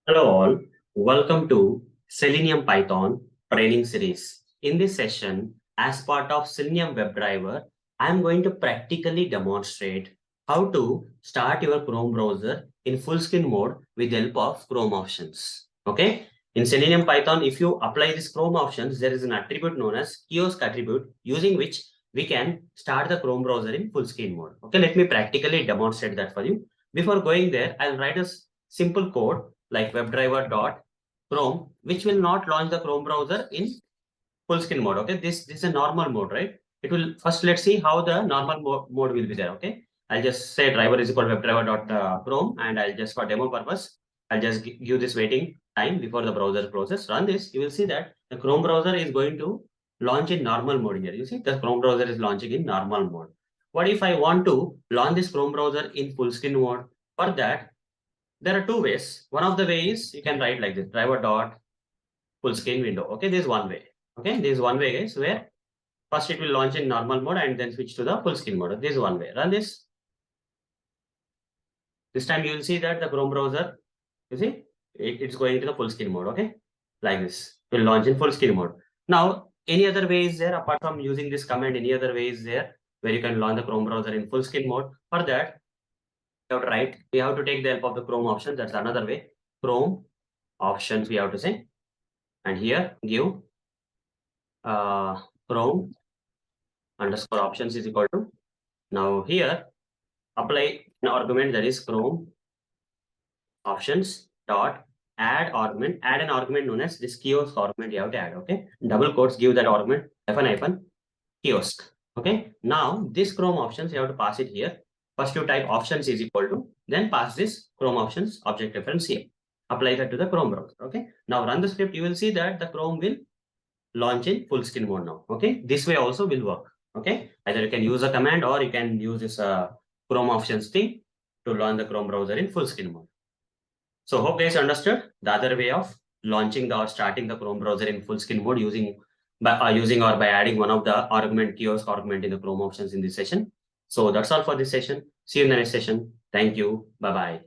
Hello all, welcome to Selenium Python Training Series. In this session, as part of Selenium WebDriver, I am going to practically demonstrate how to start your Chrome browser in full screen mode with the help of Chrome options. Okay, in Selenium Python, if you apply this Chrome options, there is an attribute known as kiosk attribute using which we can start the Chrome browser in full screen mode. Okay, let me practically demonstrate that for you. Before going there, I'll write a simple code like WebDriver.Chrome, which will not launch the Chrome browser in full screen mode. Okay, this is a normal mode, right? It will first, let's see how the normal mode will be there. Okay, I'll just say driver is equal to WebDriver.Chrome, and I'll just, for demo purpose, I'll just give this waiting time before the browser closes. Run this, you will see that the Chrome browser is going to launch in normal mode here. You see the Chrome browser is launching in normal mode. What if I want to launch this Chrome browser in full screen mode? For that, there are two ways. One of the ways you can write like this, driver dot full screen window. Okay, this is one way. Okay, this is one way, guys, where first it will launch in normal mode and then switch to the full screen mode. This is one way. Run this. This time you will see that the Chrome browser, you see, it's going to the full screen mode. Okay, like this. It will launch in full screen mode. Now, any other way is there apart from using this command? Any other way is there where you can launch the Chrome browser in full screen mode? For that, we have to take the help of the Chrome option. That's another way. Chrome options we have to say, and here give Chrome underscore options is equal to, now here apply an argument, that is Chrome options dot add an argument known as this kiosk argument you have to add. Okay, double quotes, give that argument hyphen kiosk. Okay, now this Chrome options you have to pass it here. First you type options is equal to, then pass this Chrome options object reference here. Apply that to the Chrome browser. Okay, now run the script. You will see that the Chrome will launch in full screen mode now. Okay, this way also will work. Okay, either you can use a command or you can use this Chrome options thing to launch the Chrome browser in full screen mode. So hope guys understood the other way of launching or starting the Chrome browser in full screen mode using or by adding one of the kiosk argument in the Chrome options in this session. So that's all for this session. See you in the next session. Thank you. Bye bye.